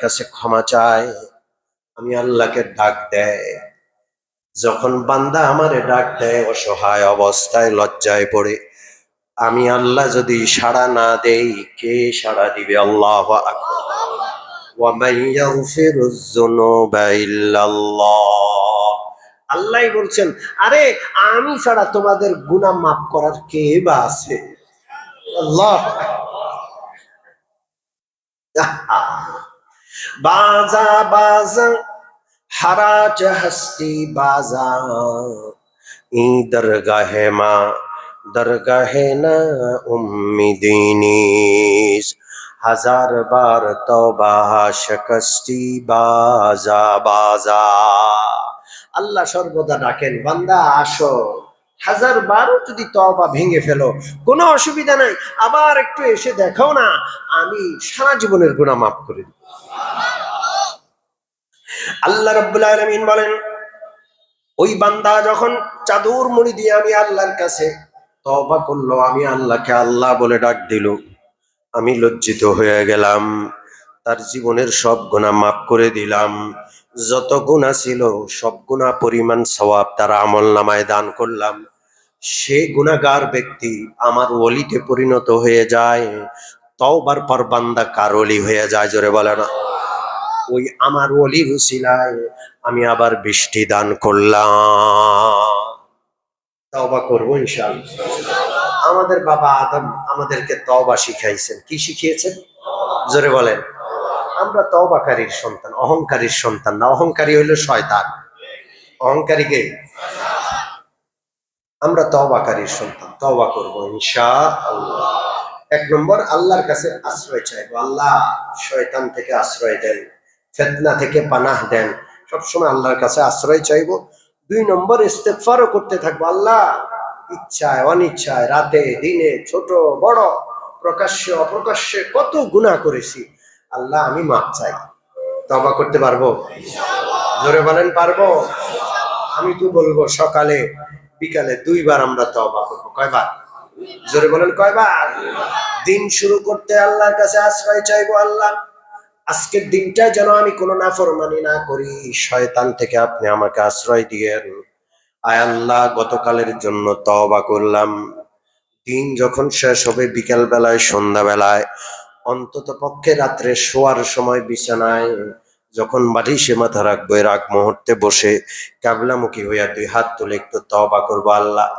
কাছে ক্ষমা চায়, আমি আল্লাহকে ডাক দেয়। যখন বান্দা আমারে ডাক দেয় অসহায় অবস্থায় লজ্জায় পড়ে, আমি আল্লাহ যদি সাড়া না দেই, কে সাড়া দিবে? আল্লাহু আকবার। ওয়া মান ইয়াগফিরুয যুনুবা ইল্লাল্লাহ। আল্লাহ বলছেন, আরে আমি ছাড়া তোমাদের গুনাহ মাফ করার কে বা আছে? আল্লাহ। বাজা বাজা হারাজ হস্তি বাজা, ই দরগাহে মা দরগাহে না উম্মিদিনিস, হাজার বার তওবা শিকস্তি বাজা বাজা। আল্লাহ সর্বদা ডাকেন, বান্দা আসো, হাজার বারও যদি তওবা ভেঙে ফেলো কোনো অসুবিধা নাই, আবার একটু এসে দেখাও না, আমি সারা জীবনের গুনাহ মাফ করে দিব। আল্লাহ রাব্বুল আলামিন বলেন, ওই বান্দা যখন চাদর মুড়ি দিয়ে আমি আল্লাহর কাছে তওবা করলো, আমি আল্লাহকে আল্লাহ বলে ডাক দিল, আমি লজ্জিত হয়ে গেলাম, তার জীবনের সব গুনাহ মাফ করে দিলাম। যত গুনাহ ছিল সব গুনাহ পরিমাণ সওয়াব তার আমলনামায় দান করলাম। সে গুনাহগার ব্যক্তি আমার ওলিতে পরিণত হয়ে যায়। তওবার পর বান্দা কার ওলি হয়ে যায়? জোরে বলে না। ওই আমার ওলির উসিলায় আমি আবার বৃষ্টি দান করলাম। তওবা করবো ইনশাআল্লাহ। আমাদের বাবা আদম আমাদেরকে তওবা শিখাইছেন। কি শিখিয়েছেন? জোরে বলেন। আমরা তওবাকারীর সন্তান, অহংকারীর সন্তান না। অহংকারী হইল শয়তান। অহংকারী কে? আমরা তওবাকারীর সন্তান, তওবা করব ইনশাআল্লাহ। এক নম্বর, আল্লাহর কাছে আশ্রয় চাইবো, আল্লাহ শয়তান থেকে আশ্রয় দেন, ফিতনা থেকে পানাহ দেন, সবসময় আল্লাহর কাছে আশ্রয় চাইবো। দুই নম্বর, ইস্তেগফারও করতে থাকবো, আল্লাহ ইচ্ছায় অনিচ্ছায় রাতে দিনে ছোট বড় প্রকাশ্যে অপ্রকাশ্যে কত গুনাহ করেছি, আল্লাহ আমি মাপ চাই। তওবা করতে পারবো? জোরে বলেন, পারবো? আমি তো বলবো সকালে বিকালে দুইবার আমরা তওবা করবো। কয়বার? জোরে বলেন, কয়বার? দিন শুরু করতে আল্লাহর কাছে আশ্রয় চাইবো, আল্লাহ আজকের দিনটা যেন আমি কোনো নাফরমানি না করি, শয়তান থেকে আপনি আমাকে আশ্রয় দিয়েন। আয় আল্লাহ, গতকালের জন্য তওবা করলাম। দিন যখন শেষ হবে বিকেল বেলায় সন্ধ্যা বেলায়, অন্তত পক্ষে রাত্রে শোয়ার সময় বিছানায় যখন বালিশে মাথা রাখবো, এর আগ মুহূর্তে বসে কিবলামুখী হইয়া দুই হাত তুলে একটু তওবা করবো, আল্লাহ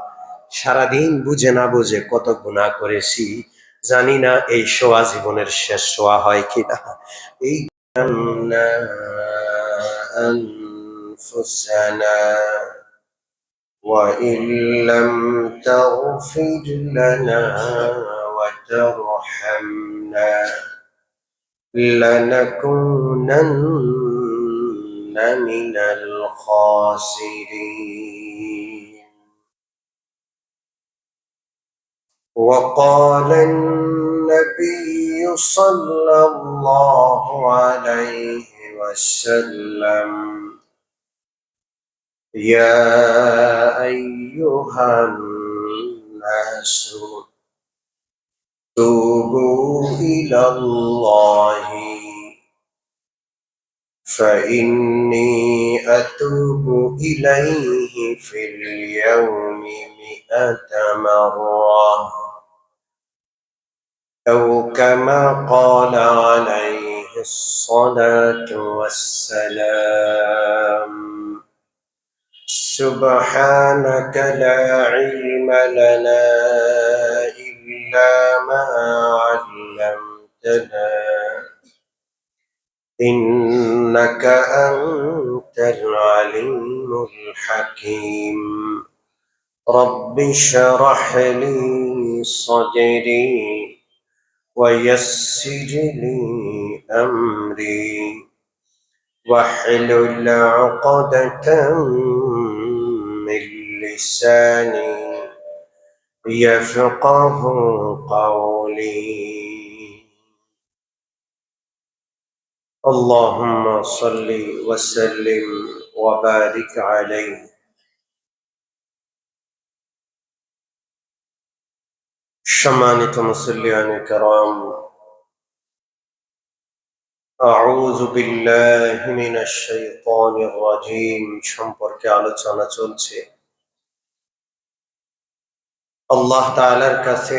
সারাদিন বুঝে না বুঝে কত গুনাহ করেছি, জানি না এই শোয়া জীবনের শেষ শোয়া হয় কিনা। এই أنفسنا وإن لم تغفر لنا وترحمنا لنكونن من الخاسرين. وقال النبي صلى الله عليه وسلم: يا أيها الناس توبوا إلى الله فإني أتوب إليه في اليوم 100 مرة، أو كما قال عليه الصلاة والسلام. سبحانك لا علم لنا إلا ما علمتنا إنك أنت العليم الحكيم. رب اشرح لي صدري ويسر لي أمري واحلل عقدة من لساني يفقه قولي. اللهم صل وسلم وبارك عليه. সম্মানিত মুসল্লিয়ানে কেরাম, আউযু বিল্লাহি মিনাশ শাইতানির রাজীম সম্পর্কে আলোচনা চলছে। আল্লাহ তাআলার কাছে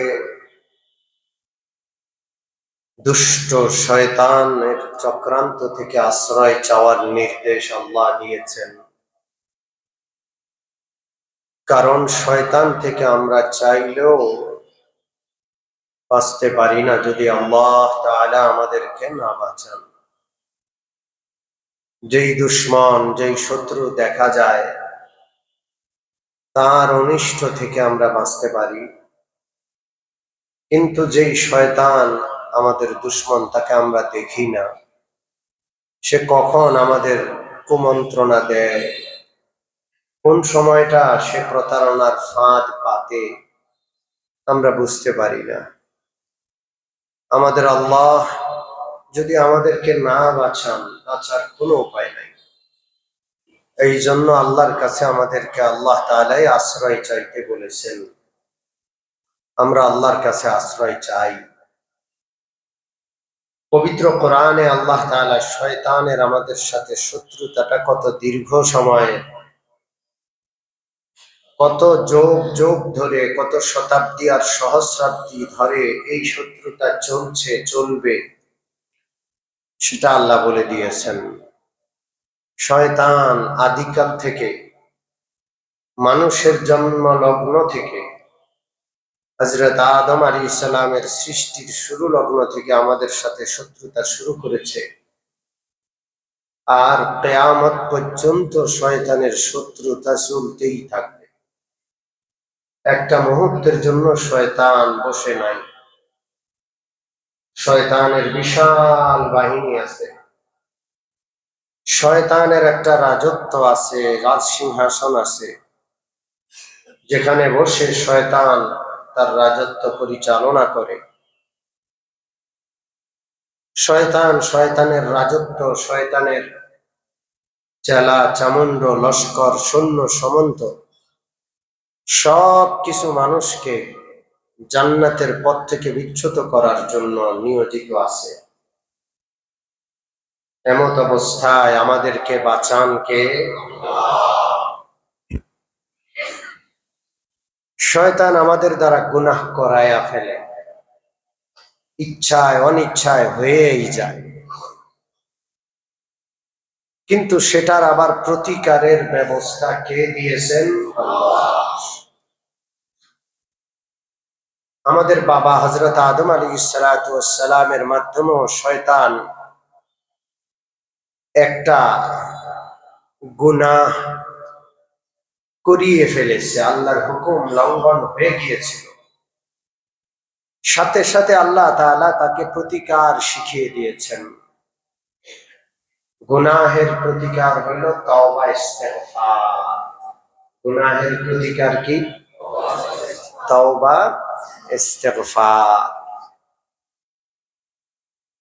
দুষ্ট শয়তানের চক্রান্ত থেকে আশ্রয় চাওয়ার নির্দেশ আল্লাহ দিয়েছেন। কারণ শয়তান থেকে আমরা চাইলেও বাঁচতে পারি না যদি আল্লাহ তাআলা আমাদেরকে না বাঁচান। যেই দুশমন, যেই শত্রু দেখা যায় তার অনিষ্ট থেকে আমরা বাঁচতে পারি, কিন্তু যেই শয়তান আমাদের দুশমন তাকে আমরা দেখি না, সে কখন আমাদের কুমন্ত্রণা দেয়, কোন সময়টা সে প্রতারণার ফাঁদ পাতে আমরা বুঝতে পারি না। আমাদের আল্লাহ যদি আমাদেরকে না বাঁচান, বাঁচার কোনো উপায় নাই। এই জন্য আল্লাহর কাছে আমাদেরকে আল্লাহ তাআলাই আশ্রয় চাইতে বলেছেন। আমরা আল্লাহর কাছে আশ্রয় চাই। পবিত্র কোরআনে আল্লাহ তাআলা শয়তানের আমাদের সাথে শত্রুতাটা কত দীর্ঘ সময়ে, কত যুগ যুগ ধরে, কত শতাব্দী আর সহস্রাব্দী ধরে এই শত্রুতা চলছে, চলবে, সেটা আল্লাহ বলে দিয়েছেন। শয়তান আদিকাল থেকে, মানুষের জন্ম লগ্ন থেকে, হযরত আদম আলাইহিস সালামের সৃষ্টির শুরু লগ্ন থেকে আমাদের সাথে শত্রুতা শুরু করেছে। আর কিয়ামত পর্যন্ত শয়তানের শত্রুতা চলতেই থাকবে। একটা মুহূর্তের জন্য শয়তান বসে নাই। শয়তানের বিশাল বাহিনী আছে, শয়তানের একটা রাজত্ব আছে, রাজ সিংহাসন আছে, যেখানে বসে শয়তান তার রাজত্ব পরিচালনা করে। শয়তান, শয়তানের রাজত্ব, শয়তানের চেলা চামুন্ড, লস্কর, সৈন্য সামন্ত সব কিছু মানুষকে জান্নাতের পথ থেকে বিচ্যুত করার জন্য নিয়োজিত আছে। এমত অবস্থায় আমাদেরকে বাঁচান কে? শয়তান আমাদের দ্বারা গুনাহ করায়া ফেলে, ইচ্ছায় অনিচ্ছায় হয়েই যায়, কিন্তু সেটার আবার প্রতিকারের ব্যবস্থা কে দিয়েছেন? আল্লাহ। আমাদের বাবা হযরত আদম আলাইহিস সালামের মাধ্যমেও শয়তান একটা গুনাহ করিয়ে ফেলেছে, আল্লাহর হুকুম লঙ্ঘন হয়ে গিয়েছিল। সাথে সাথে আল্লাহ তাআলা তাকে প্রতিকার শিখিয়ে দিয়েছেন। গুনাহের প্রতিকার হলো তওবা ইস্তেগফার। গুনাহের প্রতিকার কি? তওবা ইস্তেগফার।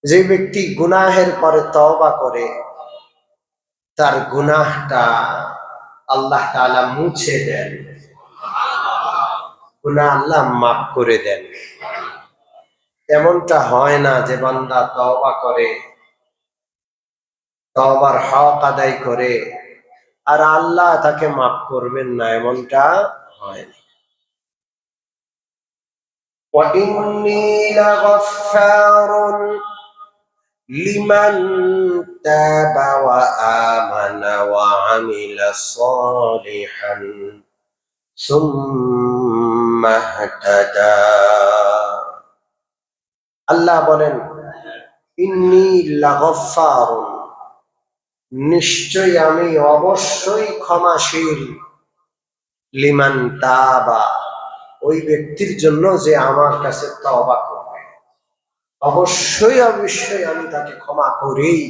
যে ব্যক্তি গুনাহের পরে তওবা করে, তার গুনাহটা আল্লাহ তাআলা মুছে দেন, গুনাহ আল্লাহ মাফ করে দেন। এমনটা হয় না যে বান্দা তওবা করে, তওবার হক আদায় করে, আর আল্লাহ তাকে মাফ করবেন না, এমনটা হয় না। وَإِنِّي لَغَفَّارٌ لِمَن تَابَ وَآمَنَ وَعَمِلَ صَالِحًا ثُمَّ اهْتَدَى। আল্লাহ বলেন, ইন্নী লাগফারুন, নিশ্চয় আমি অবশ্যই ক্ষমাশীল, লিমান তাবা, ওই ব্যক্তির জন্য যে আমার কাছে তওবা করবে, অবশ্যই অবশ্যই আমি তাকে ক্ষমা করেই।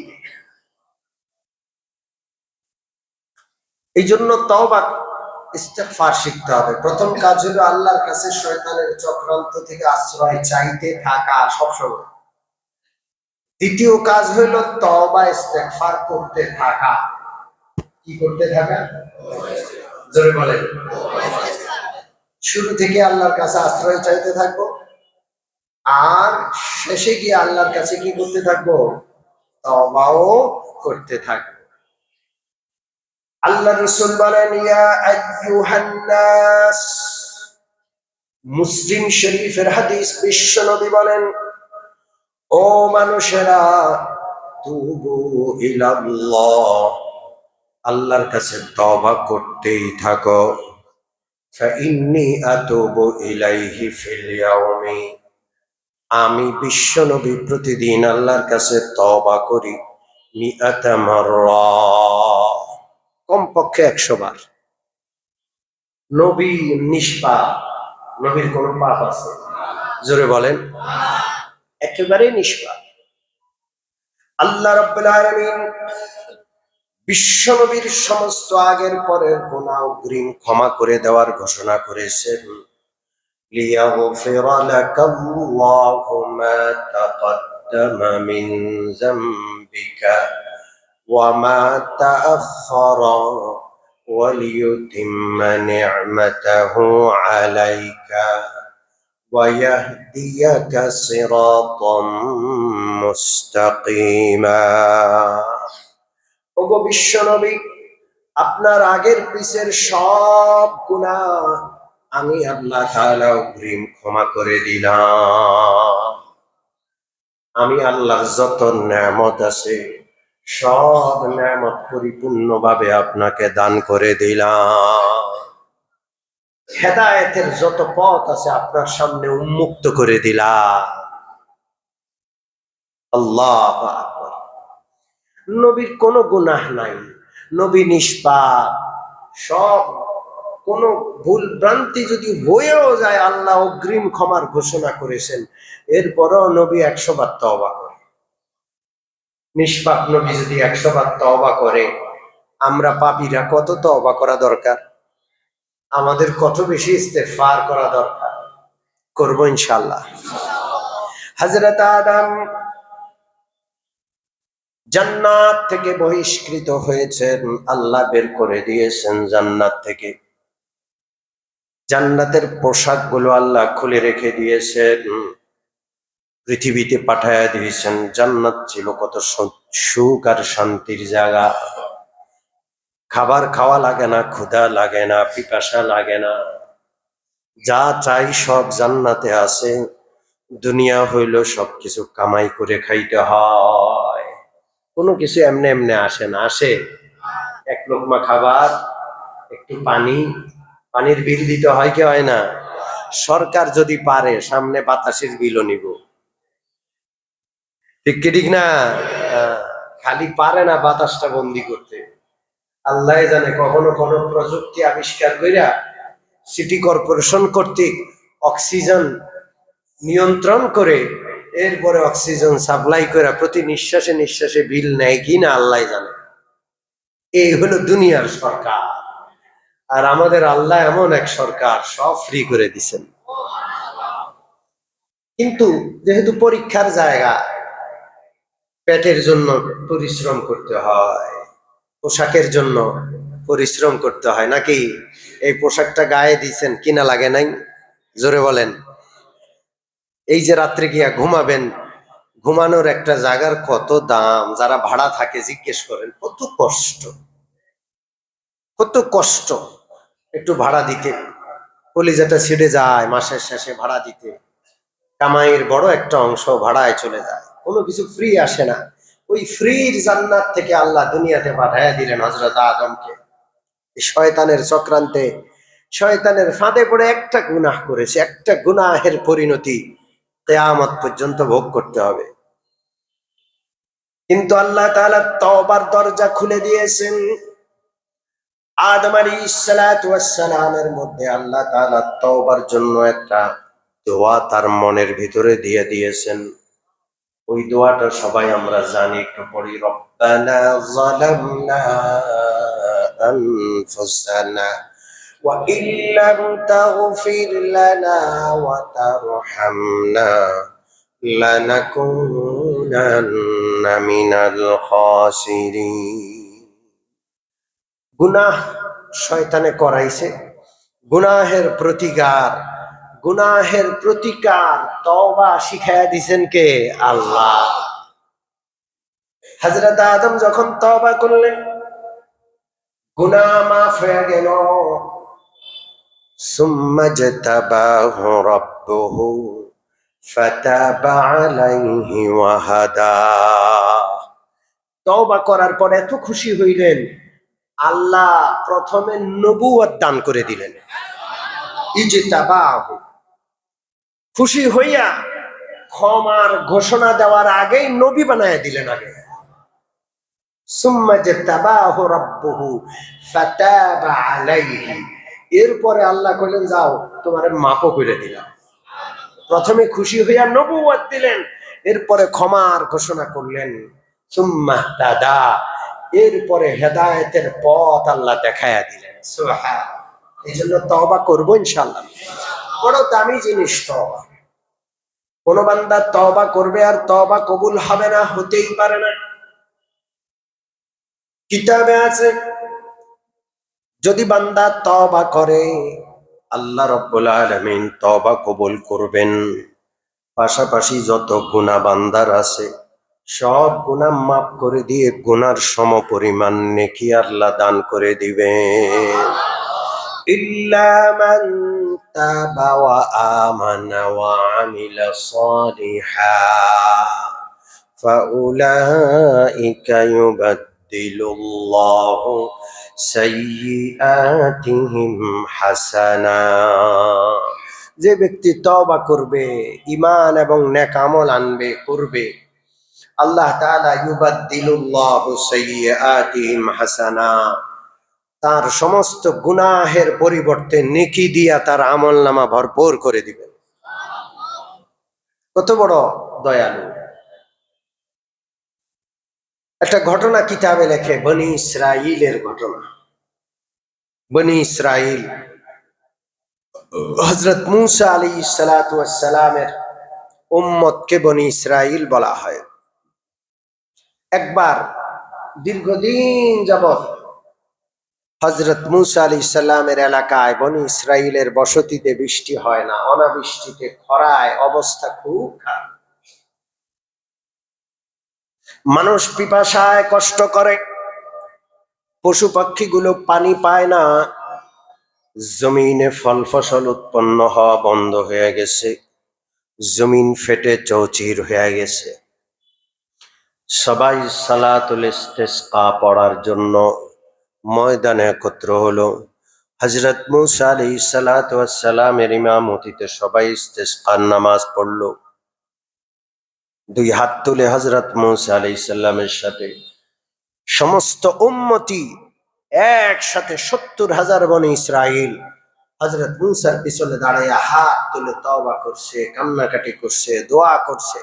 এই জন্য তওবা ইস্তেগফার শিখতে হবে। প্রথম কাজ হলো আল্লাহর কাছে শয়তানের চক্রান্ত থেকে আশ্রয় চাইতে থাকা সবসময়। দ্বিতীয় কাজ হলো তওবা ইস্তেগফার করতে থাকা। কি করতে থাকা? জোরে বলেন। শুরু থেকে আল্লাহর কাছে আশ্রয় চাইতে থাকবো, আর শেষে গিয়ে আল্লাহর কাছে কি করতে থাকবো? তওবাও করতে থাকবো। আল্লাহ রাসূল বলেন, ইয়া আইয়ুহান নাস, মুসলিম শরীফের হাদিস, বিশ্ব নবী বলেন, ও মানুষেরা, তুবু ইলাল্লাহ, আল্লাহর কাছে তওবা করতেই থাকো। ফাইন্নী আতুবু ইলাইহি ফিল ইয়াউমি, আমি বিশ্ব নবী প্রতিদিন আল্লাহর কাছে তওবা করি মিআতা মাররা, কমপক্ষে 100 বার। নবী নিষ্পাপ, নবীর কোন পাপ আছে? জোরে বলেন। একেবারে নিষ্পাপ। আল্লাহ রাব্বুল আলামিন বিশ্ব নবীর সমস্ত আগের পরের গুনাহ অগ্রিম ক্ষমা করে দেওয়ার ঘোষণা করেছেন। লিয়াগফিরা লাকাল্লাহু মা তাকদ্দামা মিন যামবিকা ওয়া মা তাআখারা ওয়া লিয়ুতিম্মা নি'মাতাহু আলাইকা ওয়া ইয়াহদিয়াকা সিরাতাম মুস্তাকিমা। ওগো বিশ্ব নবী, আপনার আগের পিছের সব গুনাহ আমি আল্লাহ তাআলা অগ্রিম ক্ষমা করে দিলাম। আমি আল্লাহর যত নেয়ামত আছে সব নেয়ামত পরিপূর্ণভাবে আপনাকে দান করে দিলাম। হেদায়েতের যত পথ আছে আপনার সামনে উন্মুক্ত করে দিলাম। আল্লাহু আকবার। নবীর কোনো গুনাহ নাই, নবী নিষ্পাপ। সব কোন ভুল ভ্রান্তি যদি হয়েও যায়, আল্লাহ অগ্রিম ক্ষমার ঘোষণা করেছেন। এরপরও নবী 100 বার তওবা করে। নিষ্পাপ নবী যদি 100 বার তওবা করে, আমরা পাপীরা কত তওবা করা দরকার? আমাদের কত বেশি ইস্তেগফার করা দরকার? করব ইনশাআল্লাহ। হযরত আদম জান্নাত থেকে বহিষ্কৃত হয়েছেন, আল্লাহ বের করে দিয়েছেন জান্নাত থেকে। জান্নাতের পোশাকগুলো আল্লাহ খুলে রেখে দিয়েছেন, পৃথিবীতে পাঠায়া দিয়েছেন। জান্নাত ছিল কত সুখ আর শান্তির জায়গা। খাবার খাওয়া লাগে না, ক্ষুধা লাগে না, পিপাসা লাগে না, যা চাই সব জান্নাতে আছে। দুনিয়া হইল সবকিছু কামাই করে খাইতে হয়, কোনো কিছু এমনি এমনি আসে না। আসে এক লোকমা খাবার, একটু পানি, পানির বিল দিতে হয় কি হয় না? সরকার যদি পারে সামনে বাতাসের বিলও নিব, ঠিক কি ঠিক না? খালি পারে না বাতাসটা বন্দি করতে। আল্লাহ জানে, কখনো কোনো প্রযুক্তি আবিষ্কার কইরা সিটি কর্পোরেশন কর্তৃক অক্সিজেন নিয়ন্ত্রণ করে এরপরে অক্সিজেন সাপ্লাই করে প্রতি নিঃশ্বাসে নিঃশ্বাসে বিল নেয় কিনা আল্লাহ জানে। এই হলো দুনিয়ার সরকার। আর আমাদের আল্লাহ এমন এক সরকার, সব ফ্রি করে দিছেন। কিন্তু যেহেতু পরীক্ষার জায়গা, পেটের জন্য পরিশ্রম করতে হয়, পোশাকের জন্য পরিশ্রম করতে হয় নাকি? এই পোশাকটা গায়ে দিছেন, কিনা লাগে নাই? জোরে বলেন। এই যে রাত্রে গিয়া ঘুমাবেন, ঘুমানোর একটা জায়গার কত দাম! যারা ভাড়া থাকে জিজ্ঞেস করেন, কত কষ্ট, কত কষ্ট একটু ভাড়া দিতে। কলিজাটা ছিঁড়ে যায় মাসের শেষে ভাড়া দিতে। কামাইয়ের বড় একটা অংশ ভাড়ায় চলে যায়, কোনো কিছু ফ্রি আসে না। ওই ফ্রির জান্নাত থেকে আল্লাহ দুনিয়াতে পাঠাইয়া দিলেন হযরত আদমকে। শয়তানের চক্রান্তে, শয়তানের ফাঁদে পড়ে একটা গুনাহ করেছে, একটা গুনাহের পরিণতি কিয়ামত পর্যন্ত ভোগ করতে হবে। কিন্তু আল্লাহ তাআলা তওবার দরজা খুলে দিয়েছেন। আদম আলাইহিস সালাতু ওয়াস সালামের মধ্যে আল্লাহ তাআলা তওবার জন্য একটা দোয়া তার মনের ভিতরে দিয়ে দিয়েছেন। ওই দোয়াটা সবাই আমরা জানি, একটু পড়ি। রব্বানা যালামনা আনফুসানা ওয়া ইল্লাম তাগফির লানা ওয়া তারহামনা লানাকুনান্না মিনাল খাসিরিন। গুনাহ শয়তানে করাইছে, গুনাহের প্রতিকার, গুনাহের প্রতিকার তওবা শিখাইয়া দিছেন কে? আল্লাহ। হযরত আদম যখন তওবা করলেন, গুনাহ মাফ হয়ে গেল। সুম্মা জাতাবাহু রাব্বুহু ফাতাবা আলাইহি ওয়া হাদা। তওবা করার পর এত খুশি হইলেন, আল্লাহ প্রথমে নবুয়ত দান করে দিলেন। ইজতাবাহু, খুশি হইয়া ক্ষমার ঘোষণা দেওয়ার আগেই নবী বানায় দিলেন আগে। সুম্মা জাতাবাহু রাব্বুহু ফাতাবা আলাইহি, এরপরে আল্লাহ কইলেন যাও তোমারে মাফও করে দিলাম। প্রথমে খুশি হইয়া নবুয়ত দিলেন, এরপরে ক্ষমার ঘোষণা করলেন। সুম্মা তাদা, এরপরে হেদায়েতের পথ আল্লাহ দেখায়া দিলেন। সুবহানাল্লাহ। এই জন্য তওবা করবো ইনশাআল্লাহ। বড় দামি জিনিস তওবা। কোন বান্দা তওবা করবে আর তওবা কবুল হবে না, হতেই পারে না। কিতাবে আছে যদি বান্দা তওবা করে আল্লাহ রাব্বুল আলামিন তওবা কবুল করবেন, পাশাপাশি যত গুনাহ বান্দার আছে সব গুনাহ মাফ করে দিয়ে গুনার সমপরিমাণ নেকি আল্লাহ দান করে দিবেন। ইল্লা মান তাবা ওয়া আমানা ওয়া আমিলা সালিহান ফাউলাইকা ইউবাদদিলুল্লাহু সাইয়্যাতিহিম হাসানাত। যে ব্যক্তি তওবা করবে, ঈমান এবং নেক আমল আনবে, করবে, আল্লাহ তাআলা ইউবাদদিলুল্লাহু সাইয়্যাতিহিম হাসানাত, তার সমস্ত গুনাহের পরিবর্তে নেকি দিয়া তার আমলনামা ভরপুর করে দিবেন। কত বড় দয়ালু। একটা ঘটনা কিতাবে লেখে, বনি ইসরাইলের ঘটনা। বনি ইসরাইল, হযরত মূসা আলাইহিস সালাতু ওয়াস সালামের উম্মতকে বনি ইসরাইল বলা হয়। একবার দীর্ঘদিন যাবত হযরত মূসা আলাইহিস সালামের এলাকায় বনি ইসরাইলের বসতিতে বৃষ্টি হয় না, অনাবৃষ্টিতে খরায় অবস্থা খুব খারাপ। মানুষ পিপাসায় কষ্ট করে, পশু পাখিগুলো পানি পায় না, জমিনে ফল ফসল উৎপন্ন হওয়া বন্ধ হয়ে গেছে, জমিন ফেটে চৌচির হয়ে গেছে। সবাই সালাতুল ইস্তিসকা পড়ার জন্য ময়দানে একত্র হলো। হযরত মূসা আলাইহিস সালাতু ওয়াস সালামের ইমামতিতে সবাই ইস্তিসকার নামাজ পড়লো। দুই হাত তুলে হযরত মূসা আলাইহিস সালামের সাথে সমস্ত উম্মতি একসাথে ৭০,০০০ বনি ইসরাইল হযরত মূসার পিছনে দাঁড়াইয়া হাত তুলে তওবা করছে, কান্নাকাটি করছে, দোয়া করছে।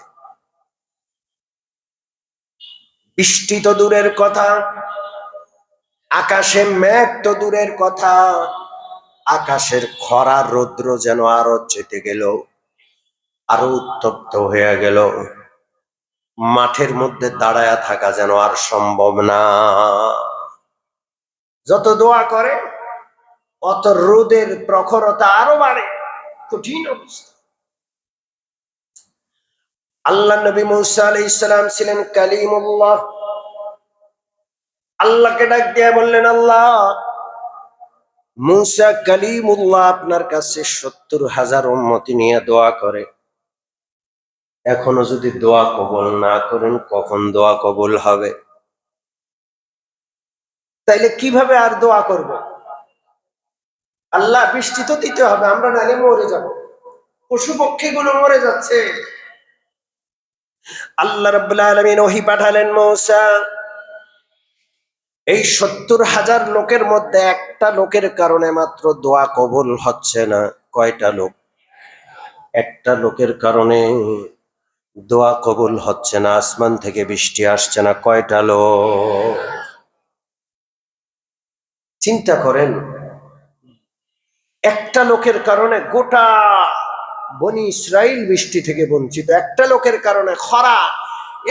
বৃষ্টি তো দূরের কথা, আকাশে মেঘ তো দূরের কথা, আকাশের খরা রৌদ্র যেন আরো চেতে গেল, আরো উত্তপ্ত হয়ে গেল। মাঠের মধ্যে দাঁড়ায়া থাকা যেন আর সম্ভব না। যত দোয়া করে অত রোদের প্রখরতা আরো বাড়ে, কঠিন অবস্থা। আল্লাহ নবী মূসা আলাইহিস সালাম ছিলেন কালিমুল্লাহ। আল্লাহকে ডাক দিয়ে বললেন, আল্লাহ, মূসা কালিমুল্লাহ আপনার কাছে ৭০,০০০ উম্মতি নিয়ে দোয়া করে, এখনো যদি দোয়া কবুল না করেন কখন দোয়া কবুল হবে? তাইলে কিভাবে আর দোয়া করব? আল্লাহ বৃষ্টি তো দিতে হবে, আমরা নালে মরে যাব, পশু পক্ষীগুলো মরে যাচ্ছে। আল্লাহ রাব্বুল আলামিন ওহী পাঠালেন, মূসা, এই ৭০,০০০ লোকের মধ্যে একটা লোকের কারণে মাত্র দোয়া কবুল হচ্ছে না। কয়টা লোক? একটা লোকের কারণে দোয়া কবুল হচ্ছে না, আসমান থেকে বৃষ্টি আসছে না। কয়টা লোক? চিন্তা করেন, একটা লোকের কারণে গোটা বনি ইসরাইল বৃষ্টি থেকে বঞ্চিত, একটা লোকের কারণে খরা,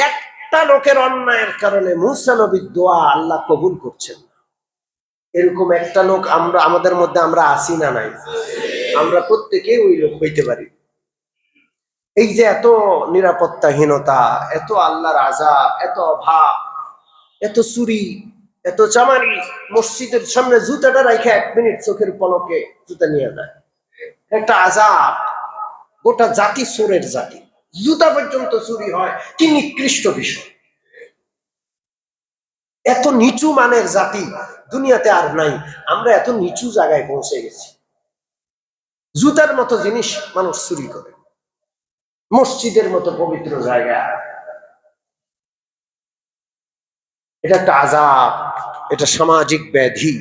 একটা লোকের অন্যায়ের কারণে মূসা নবীর দোয়া আল্লাহ কবুল করছেন। এরকম একটা লোক আমরা আমাদের মধ্যে আমরা আছি না নাই? আমরা প্রত্যেকেই ওই লোক হইতে পারি। এই যে এত নিরাপত্তাহীনতা, এত আল্লাহর আযাব, এত অভাব, এত চুরি, এত চামারি, মসজিদের সামনে জুতাটা রাখে 1 মিনিট চোখের পলকে জুতা নিয়ে যায়। একটা আযাব। গোটা জাতি চোরের জাতি, জুতা পর্যন্ত চুরি হয়, কি নিকৃষ্ট বিষয়। এত নিচু মানের জাতি দুনিয়াতে আর নাই। আমরা এত নিচু জায়গায় পৌঁছে গেছি, জুতার মতো জিনিস মানুষ চুরি করে, মসজিদের মতো পবিত্র জায়গা। এটা একটা আযাব, এটা সামাজিক ব্যাধি।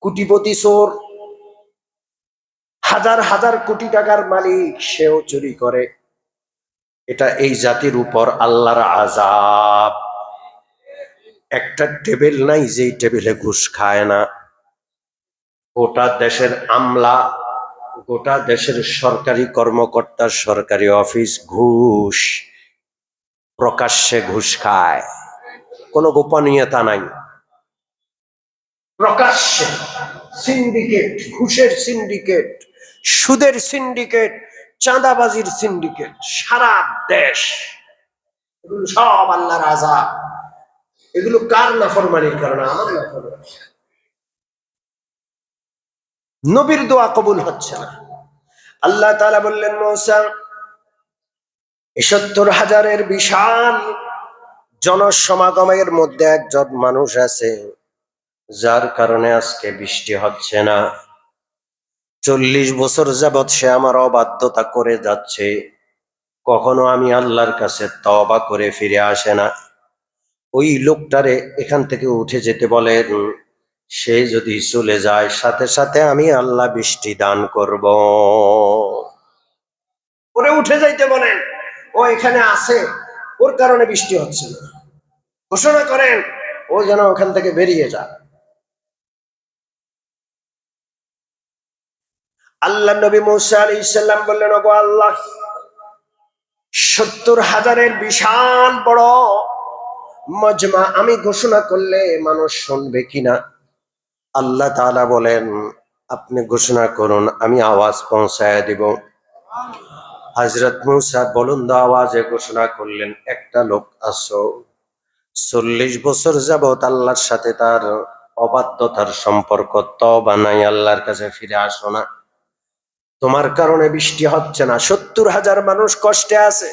কোটিপতি চোর, হাজার হাজার কোটি টাকার মালিক, সেও চুরি করে। এটা এই জাতির উপর আল্লাহর আযাব। একটা টেবিল নাই যেই টেবিলে ঘুষ খায় না। গোটা দেশের আমলা, গোটা দেশের সরকারি কর্মকর্তা, সরকারি অফিস ঘুষ, প্রকাশ্যে ঘুষ খায়, কোনো গোপনীয়তা নাই। প্রকাশ্যে সিন্ডিকেট, ঘুষের সিন্ডিকেট, সুদের সিন্ডিকেট, চাঁদাবাজির সিন্ডিকেট, সারা দেশ। এগুলো সব আল্লাহর আযাব। এগুলো কার নাফরমানির কারণে? আমার নাফরমানি। নবীর দোয়া কবুল হচ্ছে না। আল্লাহ তাআলা বললেন, মূসা, ৭০,০০০-এর বিশাল জনসমাগমের মধ্যে একজন মানুষ আছে যার কারণে আজকে বৃষ্টি হচ্ছে না। ৪০ বছর যাবৎ সে আমার অবাধ্যতা করে যাচ্ছে, কখনো আমি আল্লাহর কাছে তওবা করে ফিরে আসে না। ওই লোকটারে এখান থেকে উঠে যেতে বলেন। সে যদি চলে যায়, সাথে সাথে আমি আল্লাহ বৃষ্টি দান করব। ওরে উঠে যাইতে বলেন। ও এখানে আছে, ওর কারণে বৃষ্টি হচ্ছে না। ঘোষণা করেন ও যেন ওখান থেকে বেরিয়ে যায়। আল্লাহ নবী মূসা আলাইহিস সালাম বললেন, ওগো আল্লাহ, ৭০,০০০-এর বিশাল বড় মজমা আমি ঘোষণা করলে মানুষ শুনবে কিনা? আল্লাহ তাআলা বলেন, আপনি ঘোষণা করুন, আমি আওয়াজ পৌঁছায় দিব। হযরত মূসা বুলন্দ আওয়াজে ঘোষণা করলেন, একটা লোক আসো, ৪০ বছর যাবৎ আল্লাহর সাথে তার অবাধ্যতার সম্পর্ক, তওবা নাই, আল্লাহর কাছে ফিরে আসো না। তোমার কারণে বৃষ্টি হচ্ছে না, ৭০,০০০ মানুষ কষ্টে আছে।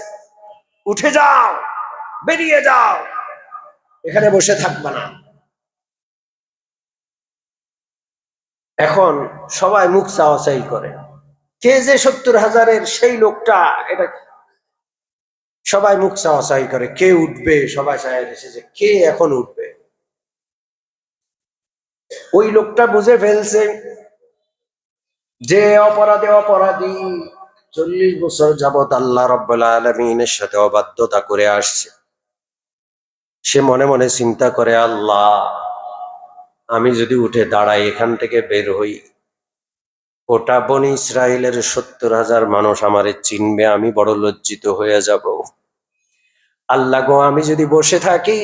উঠে যাও, বেরিয়ে যাও, এখানে বসে থাকবে না। এখন সবাই মুখ চাওয়াচাই করে, কে যে ৭০,০০০-এর সেই লোকটা, এটা সবাই মুখ চাওয়াচাই করে, কে উঠবে। সবাই চায় যে কে এখন উঠবে। ওই লোকটা বুঝে ফেলছে যে অপরাধে অপরাধী, ৪০ বছর যাবৎ আল্লাহ রাব্বুল আলামিনের সাথে অবাধ্যতা করে আসছে। সে মনে মনে চিন্তা করে, আল্লাহ, আমি যদি উঠে দাঁড়াই, এখান থেকে বের হই, ওটা বনি ইসরায়েলের ৭০,০০০ মানুষ আমারে চিনবে, আমি বড় লজ্জিত হয়ে যাব। আল্লাহ গো, আমি যদি বসে থাকি,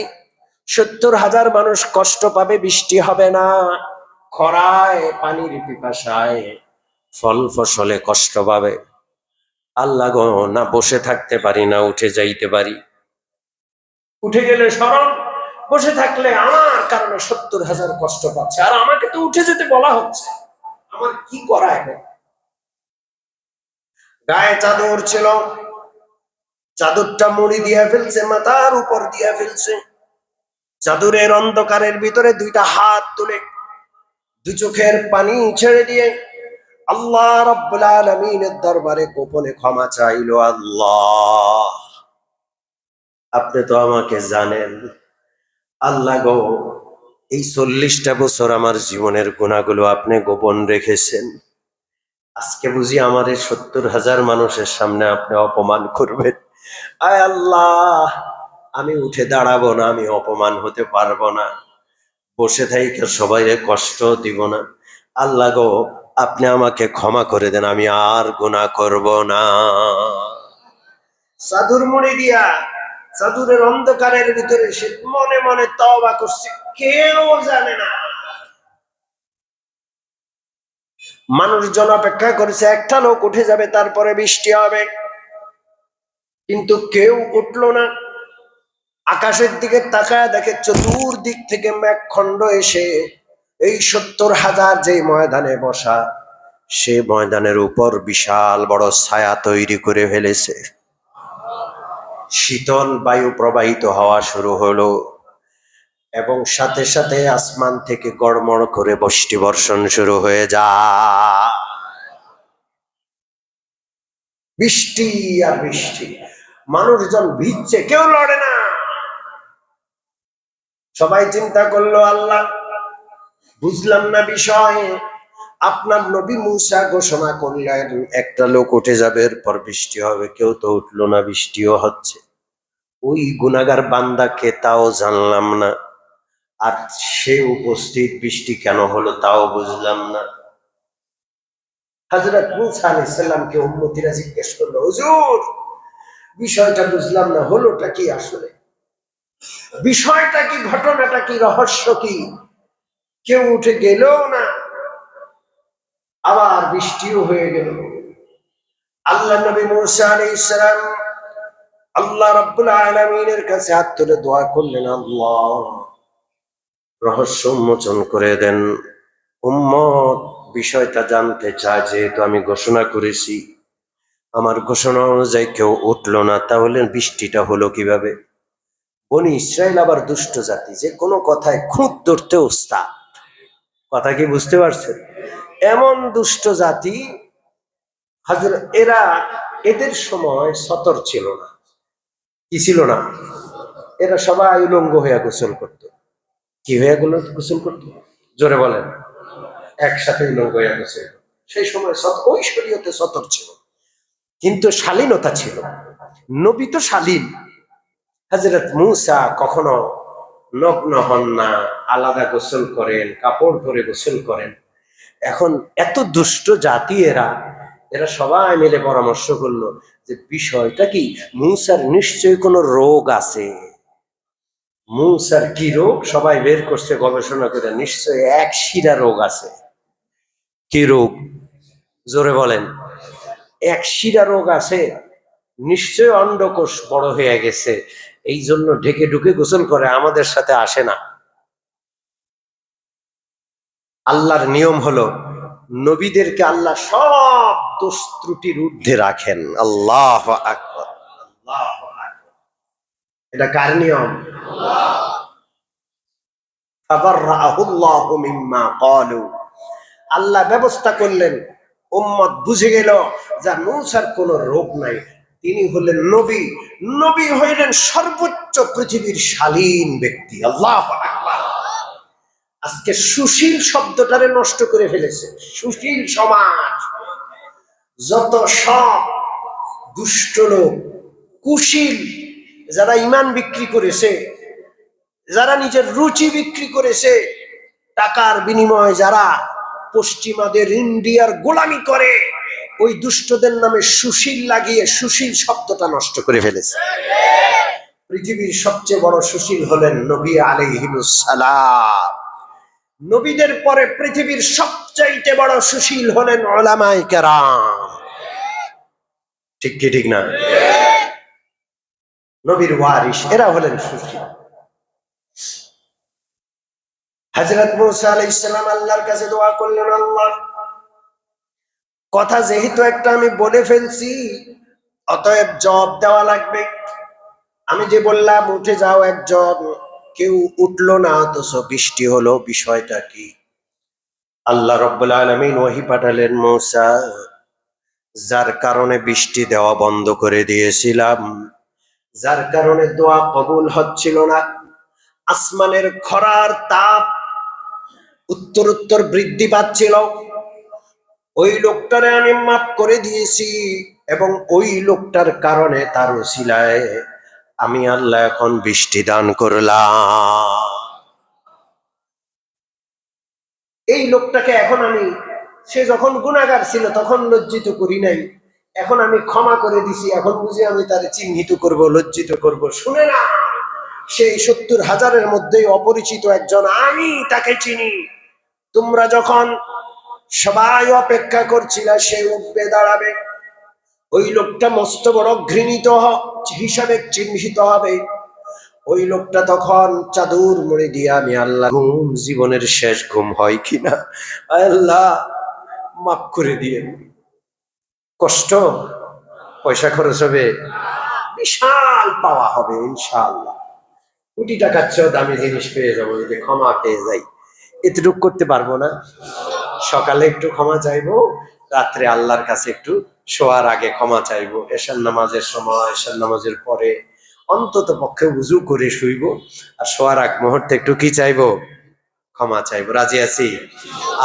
৭০,০০০ মানুষ কষ্ট পাবে, বৃষ্টি হবে না, খরায়, পানির পিপাসায়, ফল ফসলে কষ্ট পাবে। আল্লাহ গো, না বসে থাকতে পারি, না উঠে যাইতে পারি। উঠে গেলে স্মরণ, বসে থাকলে আমার কারণে ৭০,০০০ কষ্ট পাচ্ছে, আর আমাকে তো উঠে যেতে বলা হচ্ছে, আমার কি করা এখন? গায়ে চাদর ছিল, চাদরটা মুড়ি দিয়ে ফেলছে, মাথার উপর দিয়ে ফেলছে। চাদরের অন্ধকারের ভিতরে দুইটা হাত তুলে, দু চোখের পানি ছেড়ে দিয়ে আল্লাহ রাব্বুল আলামিনের দরবারে গোপনে ক্ষমা চাইলো। আল্লাহ, আপনি তো আমাকে জানেন। আল্লাহ গো, এই ৪০টা বছর আমার জীবনের গুনাহগুলো আপনি গোপন রেখেছেন। আজকে বুঝি আমার ৭০,০০০ মানুষের সামনে আপনি অপমান করবেন। আয় আল্লাহ, আমি উঠে দাঁড়াবো না, আমি অপমান হতে পারবো না, বসে থাইকে সবাইরে কষ্ট দিব না। আল্লাহ গো, আপনি আমাকে ক্ষমা করে দেন, আমি আর গুনাহ করব না। চাদর মুড়ি দিয়া চাদরের অন্ধকারের ভিতরে সে মনে মনে তওবা করছে, কেউ জানে না। মানুষজন অপেক্ষা করেছে, একটা লোক উঠে যাবে, তারপরে বৃষ্টি হবে, কিন্তু কেউ উঠলো না। আকাশের দিকে তাকায় দেখে চতুর্দিক থেকে মেঘখণ্ড এসে এই 70,000 যে ময়দানে বসা, সে ময়দানের উপর বিশাল বড় ছায়া তৈরি করে ফেলেছে। শীতল বায়ু প্রবাহিত হওয়া শুরু হলো এবং সাথে সাথে আসমান থেকে গড়মড় করে বৃষ্টি বর্ষণ শুরু হয়ে যায়। বৃষ্টি আর বৃষ্টি, মানুষজন ভিজছে, কেউ লড়ে না। সবাই চিন্তা করলো, আল্লাহ বুঝলাম না বিষয়। আপনার নবী মূসা ঘোষণা করলেন একটা লোক উঠে যাবে, এরপর বৃষ্টি হবে, কেউ তো উঠলো না, বৃষ্টিও হচ্ছে। ওই গুনাহগার বান্দাকে তাও জানলাম না, আর সে উপস্থিত, বৃষ্টি কেন হলো তাও বুঝলাম না। হযরত মূসা আলাইহিস সালামকে উম্মতিরা জিজ্ঞেস করলো, হুজুর বিষয়টা বুঝলাম না, হলোটা কি আসলে, বিষয়টা কি, ঘটনাটা কি, রহস্য কি? কেউ উঠে গেল না, আবার বৃষ্টিও হয়ে গেল। আল্লাহ নবী মূসা আলাইহিস সালাম আল্লাহ রাব্বুল আলামিনের কাছে হাত তুলে দোয়া করলেন, আল্লাহ রহস্য উন্মোচন করে দেন। উম্মত বিষয়টা জানতে চায়, যেহেতু আমি ঘোষণা করেছি, আমার ঘোষণা অনুযায়ী কেউ উঠলো না, তাহলে বৃষ্টিটা হলো কিভাবে? বনি ইসরাইল আবার দুষ্ট জাতি, যে কোনো কথায় খুঁত ধরতে ওস্তাদ। কথা কি বুঝতে পারছেন? এমন দুষ্ট জাতি, এরা, এদের সময় সতর ছিল না। কি ছিল না? এরা সবাই উলঙ্গ হইয়া গোসল করত। কি হইয়া গোসল করত? জোরে বলেন। একসাথে উলঙ্গ হইয়া গোসল। সেই সময় ওই শরীয়তে সতর ছিল, কিন্তু শালীনতা ছিল। নবী তো শালীন। হযরত মূসা কখনো নগ্ন হন না, আলাদা গোসল করেন, কাপড় পরে গোসল করেন। এখন এত দুষ্ট জাতি এরা, এরা সবাই মিলে পরামর্শ করলো যে বিষয়টা কি, মূসার নিশ্চয়ই কোনো রোগ আছে। মূসার কি রোগ? সবাই বের করছে গবেষণা করে, নিশ্চয়ই এক শিরা রোগ আছে। কি রোগ? জোরে বলেন। এক শিরা রোগ আছে, নিশ্চয় অন্ডকোষ বড় হয়ে গেছে, এই জন্য ঢেকে ঢুকে গোসল করে, আমাদের সাথে আসে না। আল্লাহর নিয়ম হলো, নবীদেরকে আল্লাহ সব দোষ ত্রুটির ঊর্ধ্বে রাখেন। আল্লাহু আকবার, আল্লাহু আকবার। এটা কার নিয়ম? ফাবাররাহুল্লাহু মিম্মা ক্বালু। আল্লাহ ব্যবস্থা করলেন, উম্মত বুঝে গেল যে মূসার কোনো রোগ নাই, তিনি হলেন নবী। নবী হইলেন সর্বোচ্চ পৃথিবীর শালীন ব্যক্তি। আল্লাহু আকবার। আজকে সুশীল শব্দটারে নষ্ট করে ফেলেছে। সুশীল সমাজ, যত সব দুষ্ট লোক, কুশীল, যারা ইমান বিক্রি করেছে, যারা নিজের রুচি বিক্রি করেছে, টাকার বিনিময়ে যারা পশ্চিমাদের, ইন্ডিয়ার গোলামি করে, ওই দুষ্টদের নামে সুশীল লাগিয়ে সুশীল শব্দটা নষ্ট করে ফেলেছে। পৃথিবীর সবচেয়ে বড় সুশীল হলেন নবী আলাইহিস সালাম। নবীদের পরে পৃথিবীর সবচাইতে বড় সুশীল হলেন উলামায়ে কেরাম। ঠিক কি ঠিক না? নবীর ওয়ারিস এরা হলেন সুশীল। হযরত মূসা আলাইহিস সালাম আল্লাহর কাছে দোয়া করলেন, আল্লাহ কথা যেহেতু একটা আমি বলে ফেলছি, অতএব জবাব দেওয়া লাগবে। আমি যে বললাম উঠে যাও একজন, কেউ উঠলো না, অথচ বৃষ্টি হলো, বিষয়টা কি? আল্লাহ রাব্বুল আলামিন ওহী পাঠালেন, মূসা যার কারণে বৃষ্টি দেওয়া বন্ধ করে দিয়েছিলাম, যার কারণে দোয়া কবুল হচ্ছিল না, আসমানের খরার তাপ উত্তরোত্তর বৃদ্ধি পাচ্ছিল, ওই লোকটারে আমি মাফ করে দিয়েছি। এবং ওই লোকটার কারণে, তার ওসিলায় আমি আল্লাহ এখন বৃষ্টি দান করলাম। এই লোকটাকে এখন আমি, সে যখন গুনাহগার ছিল তখন লজ্জিত করি নাই, এখন আমি ক্ষমা করে দিছি, এখন বুঝি আমি তারে চিহ্নিত করব, লজ্জিত করব। শুনে না, সেই 70,000-এর মধ্যেই অপরিচিত একজন, আমি তাকে চিনি। তোমরা যখন সবাই অপেক্ষা করছিল সে উঠবে, দাঁড়াবে, ওই লোকটা মস্ত বড় ঘৃণিত হিসাবে চিহ্নিত হবে। ওই লোকটা তখন চাদর মুড়ি দিয়া, আমি আল্লাহ ঘুম জীবনের শেষ ঘুম হয় কিনা আল্লাহ মাফ করে দিয়ে, কষ্ট পয়সা খরচ হবে, বিশাল পাওয়া হবে ইনশাআল্লাহ। কোটি টাকার চেয়েও দামি জিনিস পেয়ে যাবো যদি ক্ষমা পেয়ে যাই। এতটুকু করতে পারবো না? সকালে একটু ক্ষমা চাইবো, রাত্রে আল্লাহর কাছে একটু শোয়ার আগে ক্ষমা চাইবো, এশার নামাজের সময়, এশার নামাজের পরে অন্তত পক্ষে উজু করে শুইব, আর শোয়ার আগ মুহূর্তে একটু কি চাইবো? ক্ষমা চাইবো। রাজি আছি?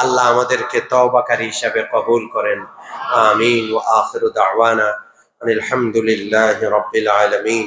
আল্লাহ আমাদেরকে তওবাকারী হিসাবে কবুল করেন। আমিন। ওয়া আখিরু দাওয়ানা আলহামদুলিল্লাহি রাব্বিল আলামিন।